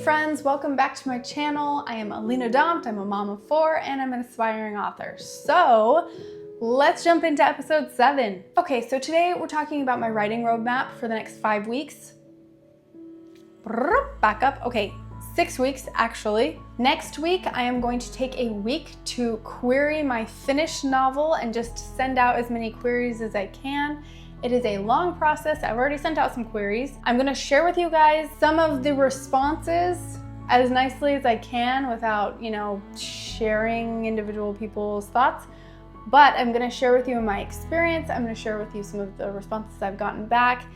friends, welcome back to my channel. I am Alina Dompt, I'm a mom of 4, and I'm an aspiring author. So let's jump into episode 7. Okay, so today we're talking about my writing roadmap for the next 5 weeks. Back up, okay, 6 weeks actually. Next week, I am going to take a week to query my finished novel and just send out as many queries as I can. It is a long process. I've already sent out some queries. I'm gonna share with you guys some of the responses as nicely as I can without, sharing individual people's thoughts. But I'm gonna share with you my experience. I'm gonna share with you some of the responses I've gotten back.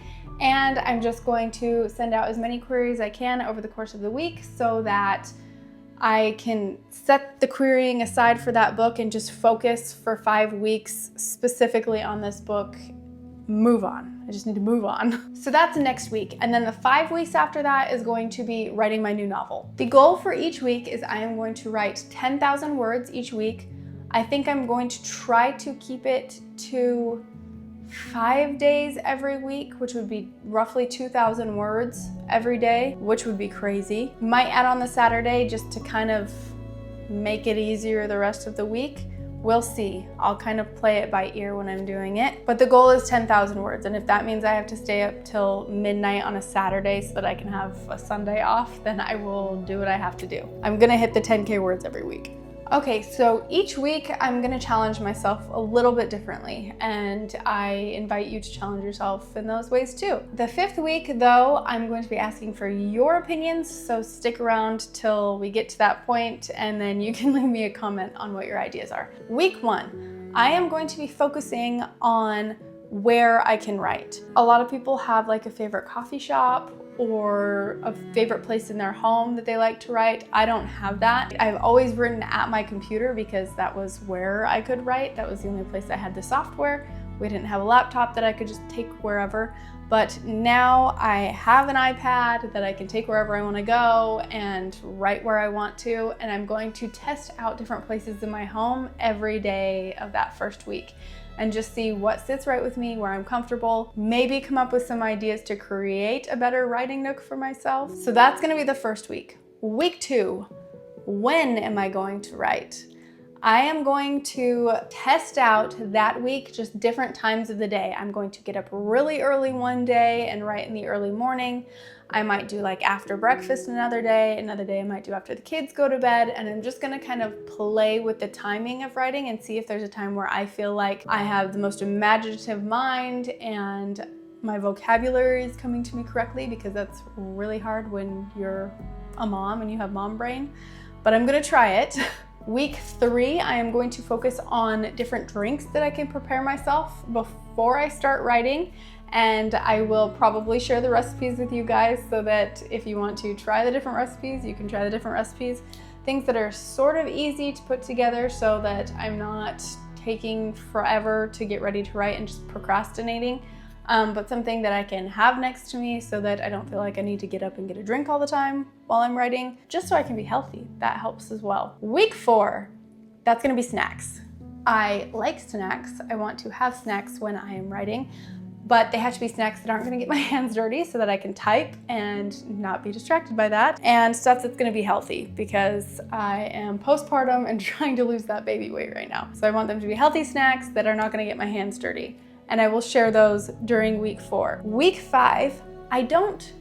And I'm just going to send out as many queries as I can over the course of the week so that I can set the querying aside for that book and just focus for 5 weeks specifically on this book. Move on. I just need to move on. So that's next week. And then the 5 weeks after that is going to be writing my new novel. The goal for each week is I am going to write 10,000 words each week. I think I'm going to try to keep it to 5 days every week, which would be roughly 2,000 words every day, which would be crazy. Might add on the Saturday just to kind of make it easier the rest of the week. We'll see. I'll kind of play it by ear when I'm doing it. But the goal is 10,000 words. And if that means I have to stay up till midnight on a Saturday so that I can have a Sunday off, then I will do what I have to do. I'm gonna hit the 10K words every week. Okay, so each week I'm gonna challenge myself a little bit differently, and I invite you to challenge yourself in those ways too. The 5th week though, I'm going to be asking for your opinions, so stick around till we get to that point and then you can leave me a comment on what your ideas are. Week 1, I am going to be focusing on where I can write. A lot of people have like a favorite coffee shop or a favorite place in their home that they like to write. I don't have that. I've always written at my computer because that was where I could write. That was the only place I had the software. We didn't have a laptop that I could just take wherever. But now I have an iPad that I can take wherever I want to go and write where I want to. And I'm going to test out different places in my home every day of that first week and just see what sits right with me, where I'm comfortable, maybe come up with some ideas to create a better writing nook for myself. So that's gonna be the first week. Week 2, when am I going to write? I am going to test out that week just different times of the day. I'm going to get up really early one day and write in the early morning. I might do like after breakfast another day I might do after the kids go to bed, and I'm just gonna kind of play with the timing of writing and see if there's a time where I feel like I have the most imaginative mind and my vocabulary is coming to me correctly, because that's really hard when you're a mom and you have mom brain, but I'm gonna try it. Week 3, I am going to focus on different drinks that I can prepare myself before I start writing. And I will probably share the recipes with you guys so that if you want to try the different recipes, you can try the different recipes. Things that are sort of easy to put together so that I'm not taking forever to get ready to write and just procrastinating. But something that I can have next to me so that I don't feel like I need to get up and get a drink all the time while I'm writing, just so I can be healthy. That helps as well. Week 4, that's gonna be snacks. I like snacks. I want to have snacks when I am writing, but they have to be snacks that aren't gonna get my hands dirty so that I can type and not be distracted by that, and stuff that's gonna be healthy because I am postpartum and trying to lose that baby weight right now. So I want them to be healthy snacks that are not gonna get my hands dirty, and I will share those during week 4. Week 5, I don't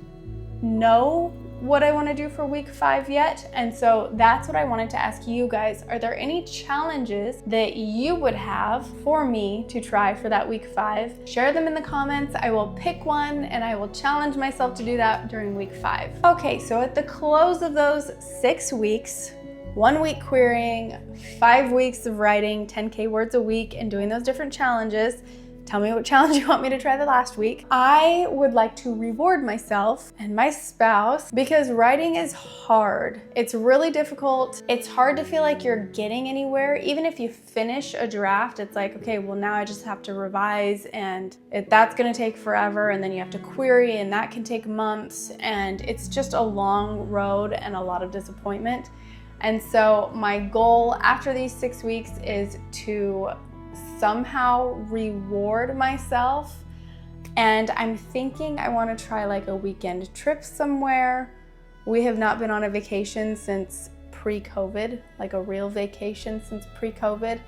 know what I want to do for week 5 yet, and so that's what I wanted to ask you guys. Are there any challenges that you would have for me to try for that week 5? Share them in the comments. I will pick one and I will challenge myself to do that during week 5. Okay, so at the close of those 6 weeks, 1 week querying, 5 weeks of writing 10K words a week and doing those different challenges, tell me what challenge you want me to try the last week. I would like to reward myself and my spouse because writing is hard. It's really difficult. It's hard to feel like you're getting anywhere. Even if you finish a draft, it's like, okay, well now I just have to revise, and that's gonna take forever, and then you have to query, and that can take months, and it's just a long road and a lot of disappointment. And so my goal after these 6 weeks is to somehow reward myself, and I'm thinking I want to try like a weekend trip somewhere We have not been on a vacation since pre-COVID, like a real vacation since pre-COVID.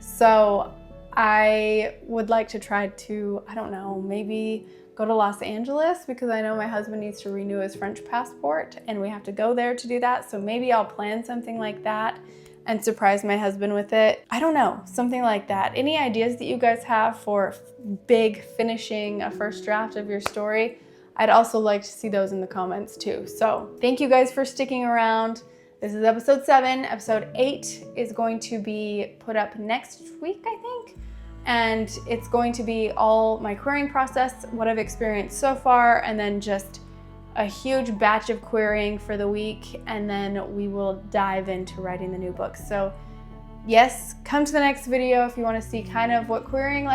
So I would like to try to, I don't know, maybe go to Los Angeles, because I know my husband needs to renew his French passport and we have to go there to do that. So maybe I'll plan something like that and surprise my husband with it. I don't know, something like that. Any ideas that you guys have for big finishing a first draft of your story? I'd also like to see those in the comments too. So thank you guys for sticking around. This is episode 7. Episode 8 is going to be put up next week, I think. And it's going to be all my querying process, what I've experienced so far, and then just a huge batch of querying for the week. And then we will dive into writing the new book. So yes, come to the next video if you want to see kind of what querying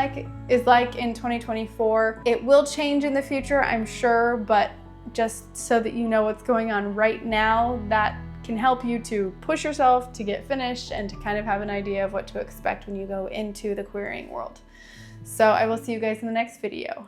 is like in 2024. It will change in the future, I'm sure, but just so that you know what's going on right now, that can help you to push yourself to get finished and to kind of have an idea of what to expect when you go into the querying world. So I will see you guys in the next video.